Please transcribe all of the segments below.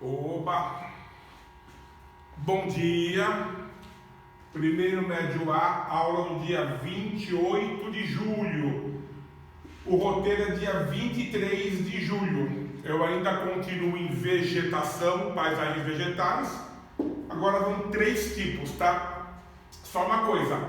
Oba! Bom dia! Primeiro médio A, aula do dia 28 de julho. O roteiro é dia 23 de julho. Eu ainda continuo em vegetação, paisagens vegetais. Agora vão três tipos, tá? Só uma coisa.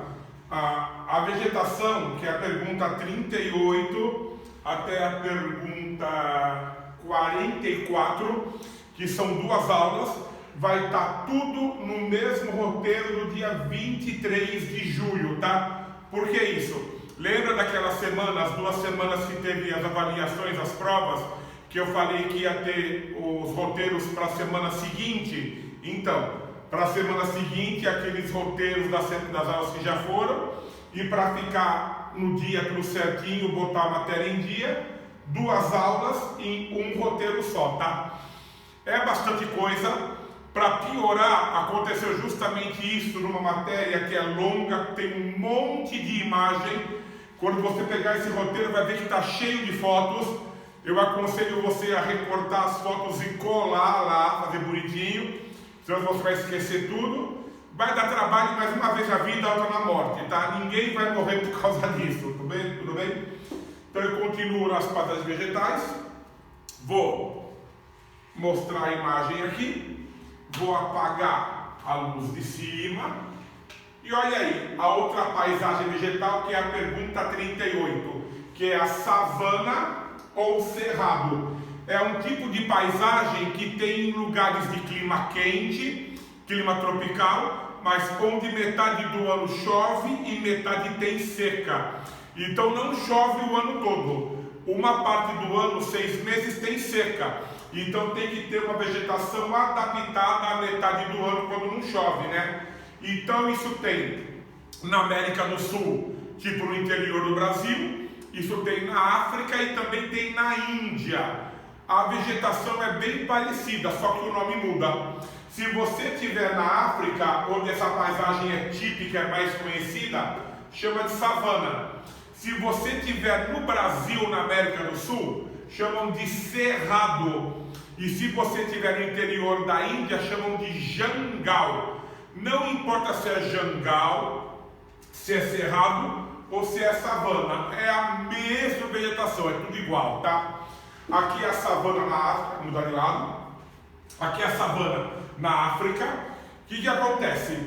A vegetação, que é a pergunta 38 até a pergunta 44, que são duas aulas, vai estar tudo no mesmo roteiro do dia 23 de julho, tá? Por que isso? Lembra daquela semana, as 2 semanas que teve as avaliações, as provas, que eu falei que ia ter os roteiros para a semana seguinte? Então, para a semana seguinte, aqueles roteiros das aulas que já foram, e para ficar no dia tudo certinho, botar a matéria em dia, 2 aulas em um roteiro só, tá? É bastante coisa. Para piorar, aconteceu justamente isso numa matéria que é longa, tem um monte de imagem. Quando você pegar esse roteiro, vai ver que está cheio de fotos. Eu aconselho você a recortar as fotos e colar lá, fazer bonitinho, senão você vai esquecer tudo. Vai dar trabalho, mais uma vez a vida, outra na morte, tá? Ninguém vai morrer por causa disso, tudo bem? Tudo bem? Então eu continuo nas paisagens vegetais. Vou mostrar a imagem aqui. Vou apagar a luz de cima. E olha aí, a outra paisagem vegetal, que é a pergunta 38, que é a savana ou cerrado. É um tipo de paisagem que tem lugares de clima quente, clima tropical, mas onde metade do ano chove e metade tem seca. Então não chove o ano todo. Uma parte do ano, 6 meses, tem seca. Então tem que ter uma vegetação adaptada à metade do ano quando não chove, né? Então isso tem na América do Sul, tipo no interior do Brasil, isso tem na África e também tem na Índia. A vegetação é bem parecida, só que o nome muda. Se você estiver na África, onde essa paisagem é típica, é mais conhecida, chama de savana. Se você estiver no Brasil, na América do Sul, chamam de cerrado. E se você estiver no interior da Índia, chamam de jangal. Não importa se é jangal, se é cerrado ou se é savana, é a mesma vegetação, é tudo igual, tá? Aqui é a savana na África, vamos mudar de lado. Aqui é a savana na África. O que acontece?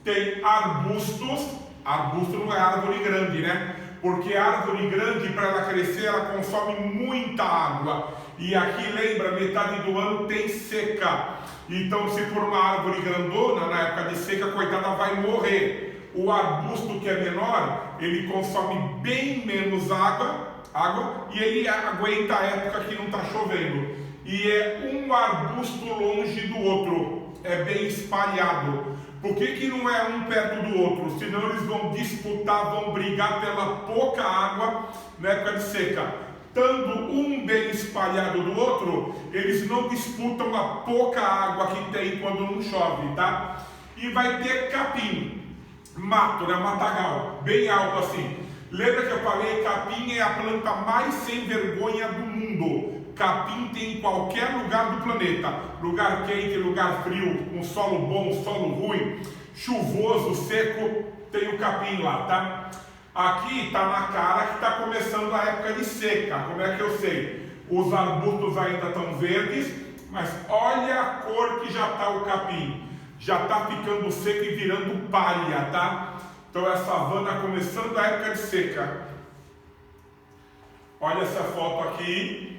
Tem arbustos. Arbusto não é árvore grande, né? Porque a árvore grande, para ela crescer, ela consome muita água. E aqui, lembra, metade do ano tem seca. Então, se for uma árvore grandona, na época de seca, coitada, vai morrer. O arbusto que é menor, ele consome bem menos água e ele aguenta a época que não está chovendo. E é um arbusto longe do outro, é bem espalhado. Por que não é um perto do outro? Senão eles vão disputar, vão brigar pela pouca água na época de seca. Estando um bem espalhado do outro, eles não disputam a pouca água que tem quando não chove, tá? E vai ter capim, mato, né? Matagal, bem alto assim. Lembra que eu falei, capim é a planta mais sem vergonha do mundo. Capim tem em qualquer lugar do planeta. Lugar quente, lugar frio, um solo bom, solo ruim, chuvoso, seco, tem o capim lá, tá? Aqui está na cara que está começando a época de seca. Como é que eu sei? Os arbustos ainda estão verdes, mas olha a cor que já está o capim. Já está ficando seco e virando palha, tá? Então é a savana começando a época de seca. Olha essa foto aqui.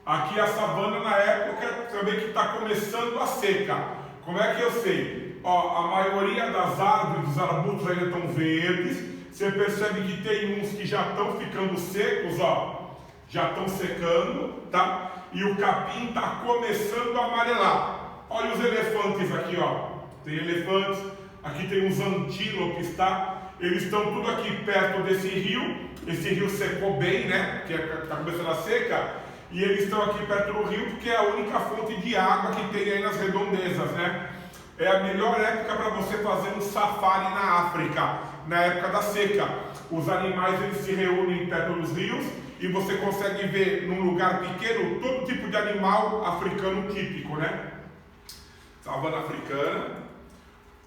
Aqui é a savana na época também que está começando a seca. Como é que eu sei? Ó, a maioria das árvores, dos arbustos ainda estão verdes. Você percebe que tem uns que já estão ficando secos, ó. Já estão secando, tá? E o capim está começando a amarelar. Olha os elefantes aqui, ó. Tem elefantes. Aqui tem uns antílopes, tá? Eles estão tudo aqui perto desse rio. Esse rio secou bem, né? Que está começando a seca. E eles estão aqui perto do rio porque é a única fonte de água que tem aí nas redondezas, né? É a melhor época para você fazer um safari na África, na época da seca. Os animais eles se reúnem perto dos rios e você consegue ver num lugar pequeno todo tipo de animal africano típico, né? savana africana.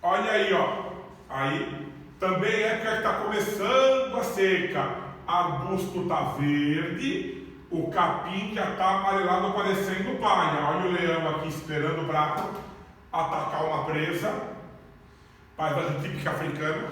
Olha aí, ó. Aí também é época que está começando a seca. Arbusto está verde, o capim já está amarelado, parecendo palha. Olha o leão aqui esperando para atacar uma presa. Paisagem típica africana.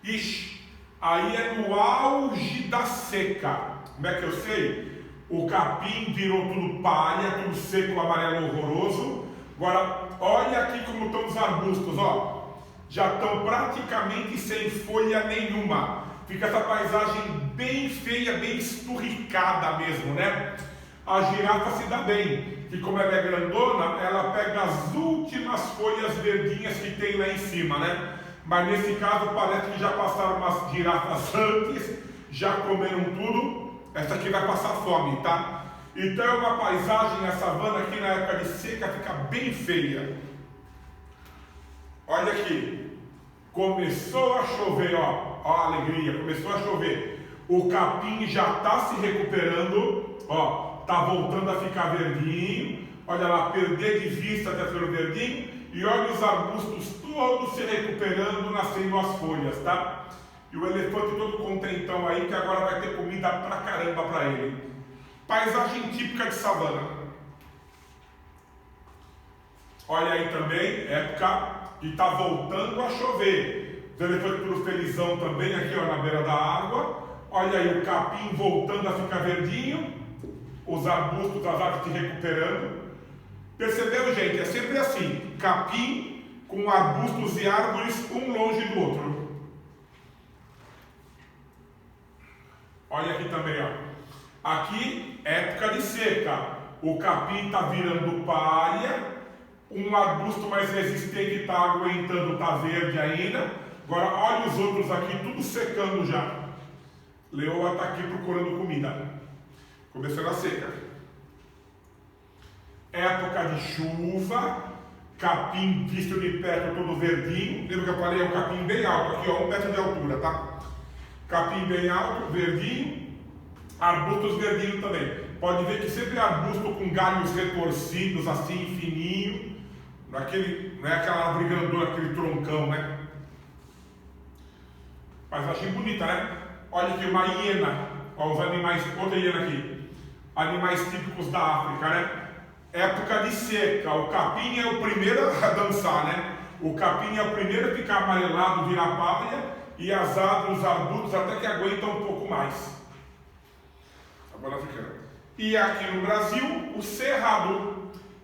Ixi, aí é no auge da seca. Como é que eu sei? O capim virou tudo palha, tudo seco, amarelo horroroso. Agora, olha aqui como estão os arbustos, ó. Já estão praticamente sem folha nenhuma. Fica essa paisagem bem feia, bem esturricada mesmo, né? A girafa se dá bem, que como ela é grandona, ela pega as últimas folhas verdinhas que tem lá em cima, né? Mas nesse caso parece que já passaram umas girafas antes, já comeram tudo. Essa aqui vai passar fome, tá? Então é uma paisagem, a savana aqui na época de seca fica bem feia. Olha aqui, começou a chover, ó a alegria, começou a chover. O capim já está se recuperando, ó, tá voltando a ficar verdinho. Olha lá, perder de vista até ficando verdinho. E olha os arbustos todos se recuperando, nascendo as folhas, tá? E o elefante todo contentão aí, que agora vai ter comida pra caramba pra ele. Paisagem típica de savana. Olha aí também, época que está voltando a chover. O elefante tudo felizão também aqui, ó, na beira da água. Olha aí o capim voltando a ficar verdinho. Os arbustos, as árvores se recuperando. Percebeu, gente? É sempre assim. Capim com arbustos e árvores um longe do outro. Olha aqui também, ó. Aqui, época de seca. O capim está virando palha. Um arbusto mais resistente está aguentando, está verde ainda. Agora olha os outros aqui, tudo secando já. Leoa está aqui procurando comida. Começando a seca. Época de chuva. Capim visto de perto, todo verdinho. Lembra que eu falei? É um capim bem alto, aqui ó, 1 metro de altura, tá? Capim bem alto, verdinho. Arbustos verdinhos também. Pode ver que sempre é arbusto com galhos retorcidos, assim, fininho. Não é aquela árvore grandona, aquele troncão, né? Paisagem bonita, né? Olha aqui uma hiena. Olha os animais, outra hiena aqui. Animais típicos da África, né? Época de seca. O capim é o primeiro a dançar, né? O capim é o primeiro a ficar amarelado, virar palha. E as árvores, os arbustos até que aguentam um pouco mais. Agora africana. E aqui no Brasil, o cerrado.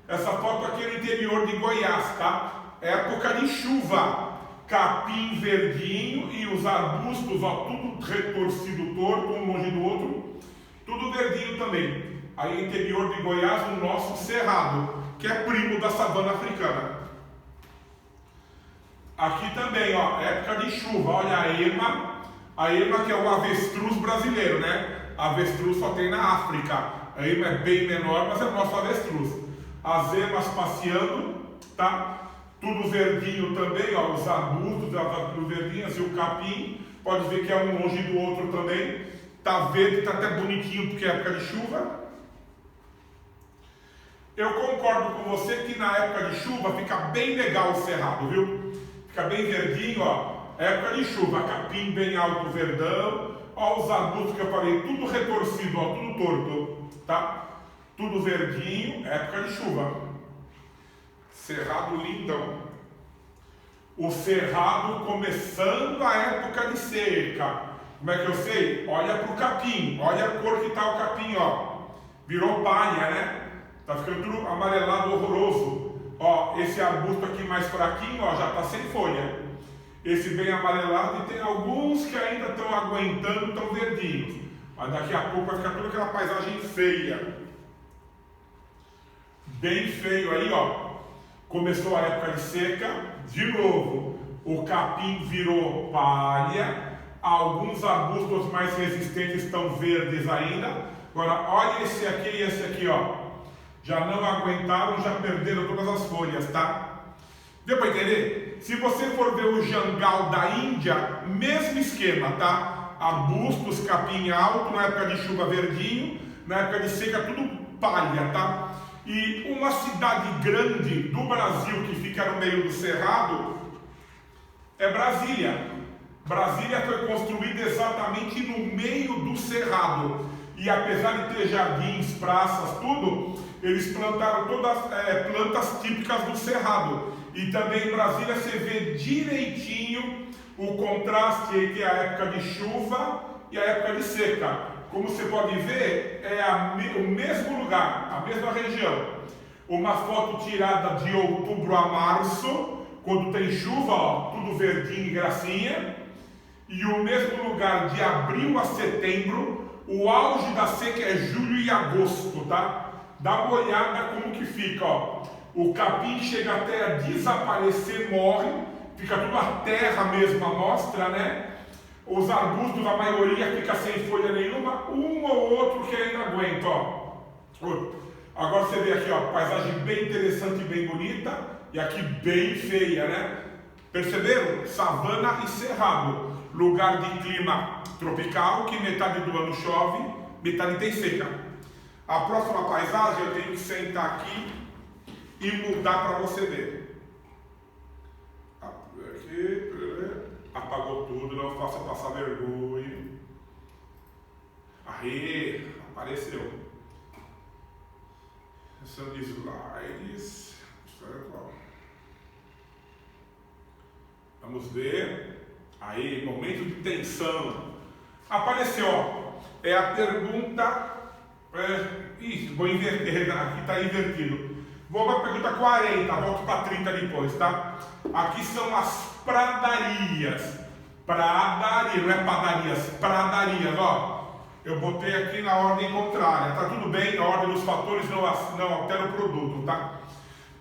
Essa foto aqui é no interior de Goiás, tá? Época de chuva. Capim verdinho e os arbustos, ó, tudo retorcido, torto, um longe do outro. Tudo verdinho também. Aí interior de Goiás, o nosso cerrado, que é primo da savana africana. Aqui também, ó, época de chuva. Olha a ema que é o avestruz brasileiro, né? Avestruz só tem na África. A ema é bem menor, mas é o nosso avestruz. As emas passeando, tá? Tudo verdinho também, ó, os arbustos, as árvores verdinhas e o capim. Pode ver que é um longe do outro também. Tá verde, tá até bonitinho porque é época de chuva. Eu concordo com você que na época de chuva fica bem legal o cerrado, viu? Fica bem verdinho, ó. Época de chuva, capim bem alto, verdão. Ó os arbustos que eu falei, tudo retorcido, ó, tudo torto, tá? Tudo verdinho, época de chuva. Cerrado lindão. O cerrado começando a época de seca. Como é que eu sei? Olha pro capim, olha a cor que tá o capim, ó. Virou palha, né? Tá ficando tudo amarelado, horroroso. Ó, esse arbusto aqui mais fraquinho, ó, já tá sem folha. Esse bem amarelado e tem alguns que ainda estão aguentando, estão verdinhos. Mas daqui a pouco vai ficar toda aquela paisagem feia. Bem feio aí, ó. Começou a época de seca, de novo, o capim virou palha, alguns arbustos mais resistentes estão verdes ainda. Agora, olha esse aqui e esse aqui, ó, já não aguentaram, já perderam todas as folhas, tá? Deu para entender? Se você for ver o jangal da Índia, mesmo esquema, tá? Arbustos, capim alto, na época de chuva verdinho, na época de seca tudo palha, tá? E uma cidade grande do Brasil que fica no meio do cerrado é Brasília. Brasília foi construída exatamente no meio do cerrado. E apesar de ter jardins, praças, tudo, eles plantaram todas plantas típicas do cerrado. E também em Brasília você vê direitinho o contraste entre a época de chuva e a época de seca. Como você pode ver, é o mesmo lugar, a mesma região. Uma foto tirada de outubro a março, quando tem chuva, ó, tudo verdinho e gracinha. E o mesmo lugar de abril a setembro, o auge da seca é julho e agosto, tá? Dá uma olhada como que fica, ó. O capim chega até a desaparecer, morre, fica tudo a terra mesmo, a mostra, né? Os arbustos, a maioria fica sem folha nenhuma, um ou outro que ainda aguenta, ó. Agora você vê aqui, ó, paisagem bem interessante e bem bonita, e aqui bem feia, né? Perceberam? Savana e cerrado. Lugar de clima tropical, que metade do ano chove, metade tem seca. A próxima paisagem eu tenho que sentar aqui e mudar para você ver. Aqui, apagou tudo, não faça passar vergonha. Aí, apareceu. São slides. Vamos ver. Aí, momento de tensão. Apareceu, ó. É a pergunta. Vou inverter, aqui está invertido. Vou para a pergunta 40, volto para 30 depois, tá? Aqui são as pradarias. Pradaria, não é padarias, pradarias, ó. Eu botei aqui na ordem contrária, tá tudo bem? A ordem dos fatores não altera o produto, tá?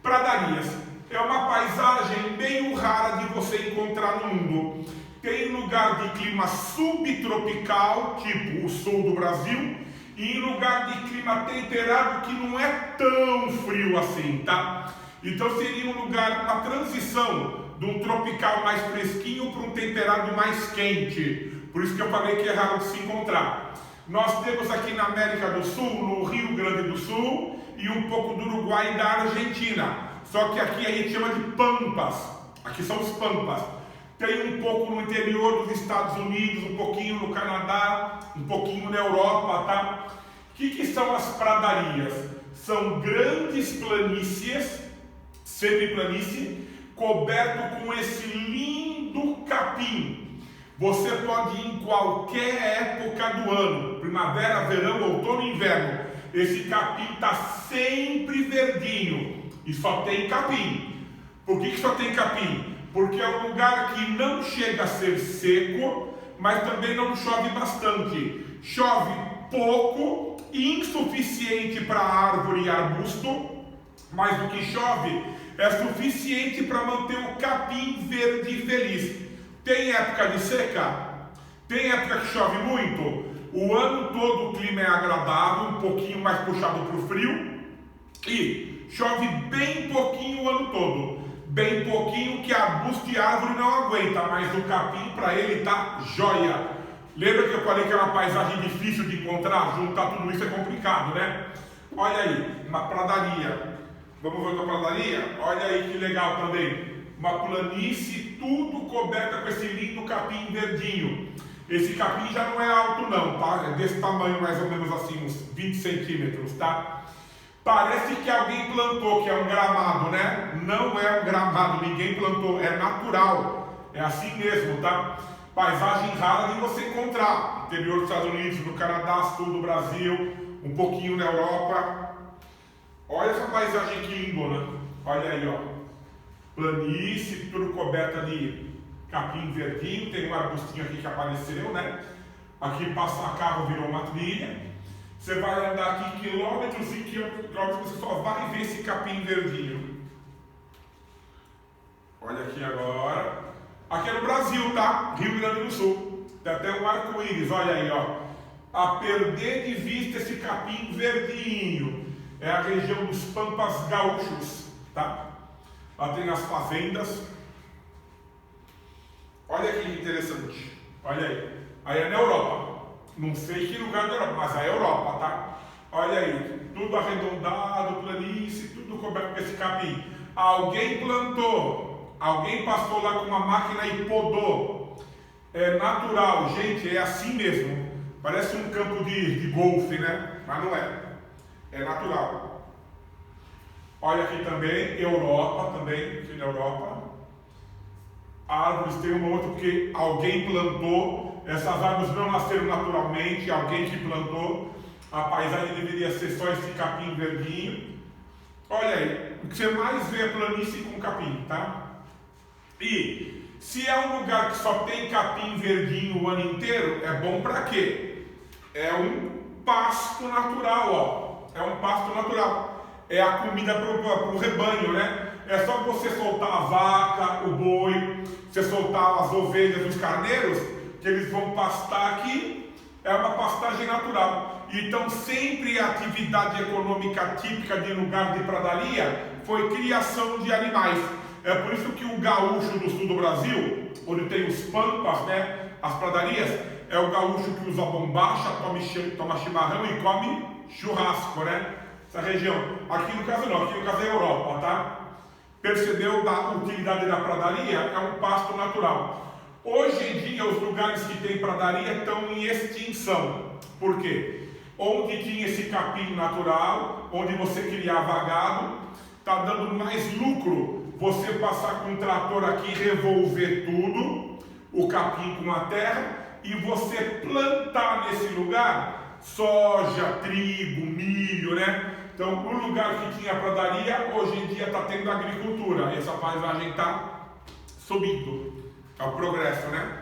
Pradarias. É uma paisagem meio rara de você encontrar no mundo. Tem lugar de clima subtropical, tipo o sul do Brasil, e em lugar de clima temperado que não é tão frio assim, tá? Então seria um lugar, uma transição de um tropical mais fresquinho para um temperado mais quente. Por isso que eu falei que é raro de se encontrar. Nós temos aqui na América do Sul, no Rio Grande do Sul, e um pouco do Uruguai e da Argentina. Só que aqui a gente chama de pampas. Aqui são os pampas. Tem um pouco no interior dos Estados Unidos, um pouquinho no Canadá, um pouquinho na Europa, tá? O que são as pradarias? São grandes planícies, semiplanície, coberto com esse lindo capim. Você pode ir em qualquer época do ano, primavera, verão, outono e inverno. Esse capim está sempre verdinho e só tem capim. Por que só tem capim? Porque é um lugar que não chega a ser seco, mas também não chove bastante. Chove pouco, insuficiente para árvore e arbusto, mas o que chove é suficiente para manter o capim verde e feliz. Tem época de seca? Tem época que chove muito? O ano todo o clima é agradável, um pouquinho mais puxado para o frio, e chove bem pouquinho o ano todo. Bem pouquinho que arbusto e árvore não aguenta, mas o capim para ele tá joia. Lembra que eu falei que era uma paisagem difícil de encontrar? Juntar tudo isso é complicado, né? Olha aí, uma pradaria. Vamos ver a pradaria? Olha aí que legal também. Uma planície, tudo coberta com esse lindo capim verdinho. Esse capim já não é alto não, tá? É desse tamanho mais ou menos assim, uns 20 centímetros, tá? Parece que alguém plantou, que é um gramado, né? Não é um gramado, ninguém plantou, é natural. É assim mesmo, tá? Paisagem rara de você encontrar. Interior dos Estados Unidos, no Canadá, sul do Brasil, um pouquinho na Europa. Olha essa paisagem que lindona. Olha aí, ó. Planície, tudo coberta de capim verdinho. Tem um arbustinho aqui que apareceu, né? Aqui passar carro virou uma trilha. Você vai andar aqui quilômetros e quilômetros, você só vai ver esse capim verdinho. Olha aqui agora. Aqui é no Brasil, tá? Rio Grande do Sul. Tem até um arco-íris, olha aí, ó. A perder de vista esse capim verdinho. É a região dos Pampas Gaúchos, tá? Lá tem as fazendas. Olha que interessante. Olha aí. Aí é na Europa. Não sei que lugar da Europa, mas é a Europa, tá? Olha aí, tudo arredondado, planície, tudo coberto com esse capim. Alguém plantou, alguém passou lá com uma máquina e podou. É natural, gente, é assim mesmo. Parece um campo de golfe, né? Mas não é. É natural. Olha aqui também, Europa também, aqui na Europa. Árvores tem uma outra porque alguém plantou. Essas árvores não nasceram naturalmente, alguém que plantou. A paisagem deveria ser só esse capim verdinho. Olha aí, o que você mais vê é planície com capim, tá? E se é um lugar que só tem capim verdinho o ano inteiro, é bom para quê? É um pasto natural, ó. É um pasto natural. É a comida para o rebanho, né? É só você soltar a vaca, o boi, você soltar as ovelhas, os carneiros, que eles vão pastar aqui. É uma pastagem natural. Então sempre a atividade econômica típica de lugar de pradaria foi criação de animais. É por isso que o gaúcho do sul do Brasil, onde tem os pampas, né, as pradarias, é o gaúcho que usa bombacha, toma chimarrão e come churrasco, né? Essa região. Aqui no caso não, aqui no caso é a Europa, tá? Percebeu da utilidade da pradaria? É um pasto natural. Hoje em dia os lugares que tem pradaria estão em extinção. Por quê? Onde tinha esse capim natural, onde você criava gado, está dando mais lucro você passar com um trator aqui, revolver tudo, o capim com a terra, e você plantar nesse lugar soja, trigo, milho, né? Então, o lugar que tinha pradaria, hoje em dia está tendo agricultura. E essa paisagem está subindo. É o progresso, né?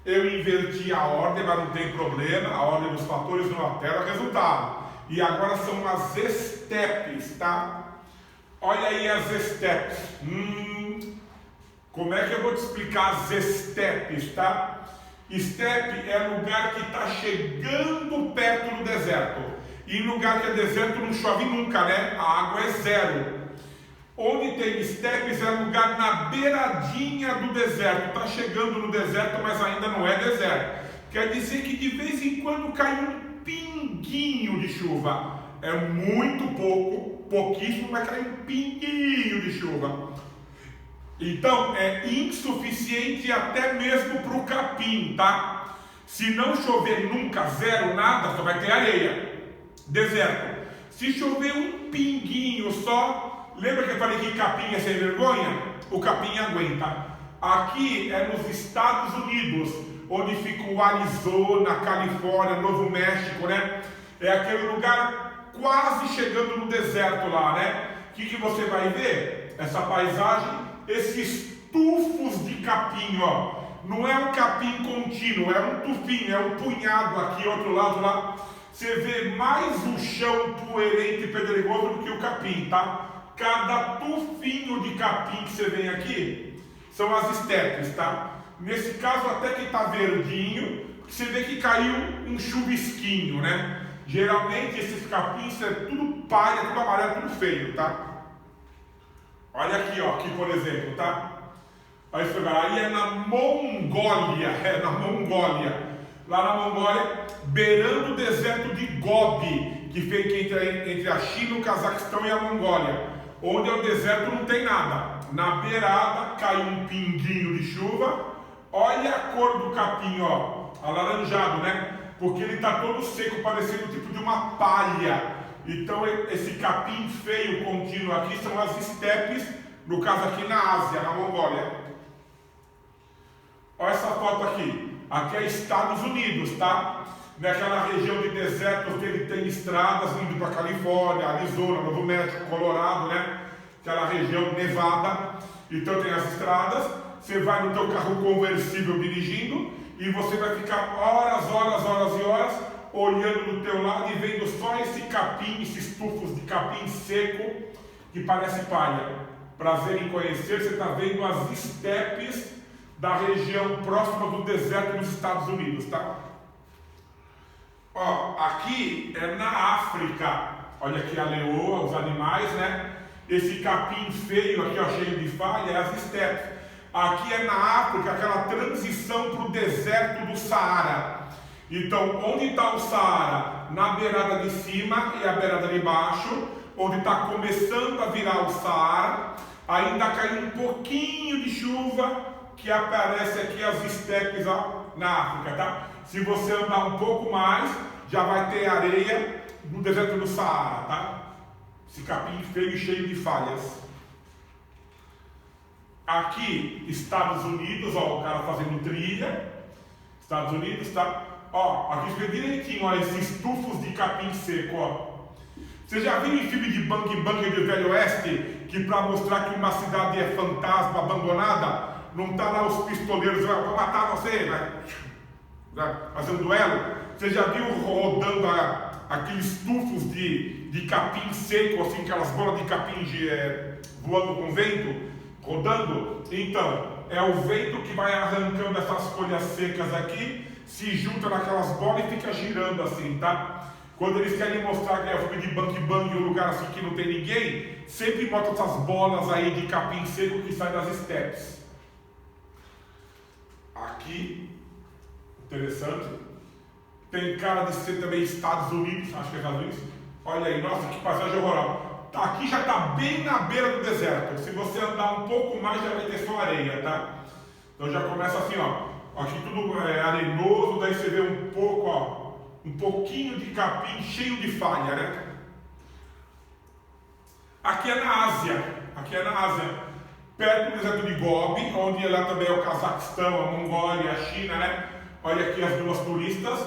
Eu inverti a ordem, mas não tem problema. A ordem dos fatores não altera o resultado. E agora são as estepes, tá? Olha aí as estepes. Como é que eu vou te explicar as estepes, tá? Estepe é lugar que está chegando perto do deserto. E em lugar que é deserto não chove nunca, né? A água é zero. Onde tem estepes é lugar na beiradinha do deserto. Está chegando no deserto, mas ainda não é deserto. Quer dizer que de vez em quando cai um pinguinho de chuva. É muito pouco, pouquíssimo, mas cai um pinguinho de chuva. Então é insuficiente até mesmo para o capim, tá? Se não chover nunca, zero, nada, só vai ter areia. Deserto. Se chover um pinguinho só, lembra que eu falei que capim é sem vergonha? O capim aguenta. Aqui é nos Estados Unidos, onde fica o Arizona, Califórnia, Novo México, né? É aquele lugar quase chegando no deserto lá, né? O que você vai ver? Essa paisagem, esses tufos de capim, ó. Não é um capim contínuo, é um tufinho, é um punhado aqui, outro lado lá. Você vê mais o chão poeirento e pedregoso do que o capim, tá? Cada tufinho de capim que você vê aqui são as estepes, tá? Nesse caso até que tá verdinho, você vê que caiu um chuvisquinho, né? Geralmente esses capins é tudo palha, tudo amarelo, tudo feio, tá? Olha aqui, ó, aqui por exemplo, tá? Aí é na Mongólia, lá na Mongólia, beirando o deserto de Gobi, que fica entre a China, o Cazaquistão e a Mongólia, onde é o deserto não tem nada. Na beirada cai um pinguinho de chuva. Olha a cor do capim, ó, alaranjado, né? Porque ele está todo seco, parecendo tipo de uma palha. Então esse capim feio contínuo aqui são as estepes, no caso aqui na Ásia, na Mongólia. Olha essa foto aqui. Aqui é Estados Unidos, tá? Naquela região de deserto que ele tem estradas indo para Califórnia, Arizona, Novo México, Colorado, né? Aquela região nevada. Então tem as estradas. Você vai no teu carro conversível dirigindo e você vai ficar horas e horas olhando do teu lado e vendo só esse capim, esses tufos de capim seco que parece palha. Prazer em conhecer, você está vendo as estepes da região próxima do deserto dos Estados Unidos, tá? Ó, aqui é na África. Olha aqui a leoa, os animais, né? Esse capim feio aqui, ó, cheio de falha, é as estepes. Aqui é na África, aquela transição para o deserto do Saara. Então, onde está o Saara? está na beirada de cima e a beirada de baixo, onde está começando a virar o Saara. Ainda cai um pouquinho de chuva, que aparece aqui as estepes na África, tá? Se você andar um pouco mais, já vai ter areia no deserto do Saara, tá? Esse capim feio e cheio de falhas. Aqui, Estados Unidos, ó, o cara fazendo trilha. Estados Unidos, tá? Ó, aqui fica direitinho, ó, esses tufos de capim seco, ó. Você já viu em filme de Bang Bang do Velho Oeste, que para mostrar que uma cidade é fantasma, abandonada, não tá lá os pistoleiros, vão matar você, vai fazer um duelo? Você já viu rodando aqueles tufos de capim seco, assim, aquelas bolas de capim voando com vento, rodando? Então, é o vento que vai arrancando essas folhas secas aqui, se junta naquelas bolas e fica girando assim, tá? Quando eles querem mostrar que é o filme de Bang Bang, um lugar assim que não tem ninguém, sempre mostra essas bolas aí de capim seco que saem das estepes. Aqui, interessante, tem cara de ser também Estados Unidos, acho que é Estados Unidos. Olha aí, nossa, que paisagem horrorosa. Aqui já está bem na beira do deserto. Se você andar um pouco mais, já vai ter só areia, tá? Então já começa assim, ó. Aqui tudo é arenoso, daí você vê um pouco, ó, um pouquinho de capim cheio de falha, né? Aqui é na Ásia, perto do deserto de Gobi, onde lá também é o Cazaquistão, a Mongólia, a China, né? Olha aqui as duas turistas,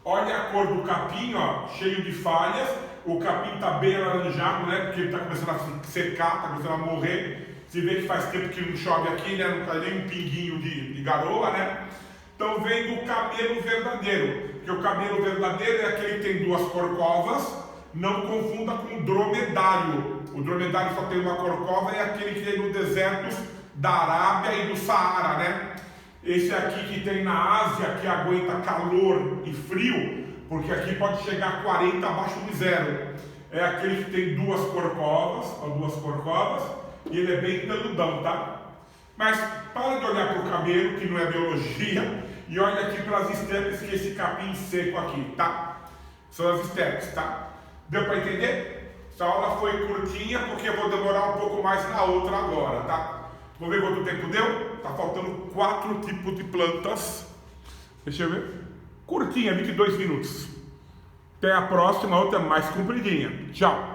olha a cor do capim, ó, cheio de falhas. O capim está bem alaranjado, né? Porque ele está começando a secar, está começando a morrer. Você vê que faz tempo que não chove aqui, né? Não cai nem um pinguinho de garoa, né? Então vem do camelo verdadeiro, porque o camelo verdadeiro é aquele que tem duas corcovas. Não confunda com o dromedário. O dromedário só tem uma corcova, é aquele que tem no desertos da Arábia e do Saara, né? Esse aqui que tem na Ásia, que aguenta calor e frio, porque aqui pode chegar a 40 abaixo de zero. É aquele que tem duas corcovas, e ele é bem peludão, tá? Mas para de olhar para o camelo, que não é biologia, e olha aqui para as estepes, que é esse capim seco aqui, tá? São as estepes, tá? Deu para entender? Essa aula foi curtinha, porque eu vou demorar um pouco mais na outra agora, tá? Vamos ver quanto tempo deu? Tá faltando 4 tipos de plantas. Deixa eu ver. Curtinha, 22 minutos. Até a próxima, outra mais compridinha. Tchau.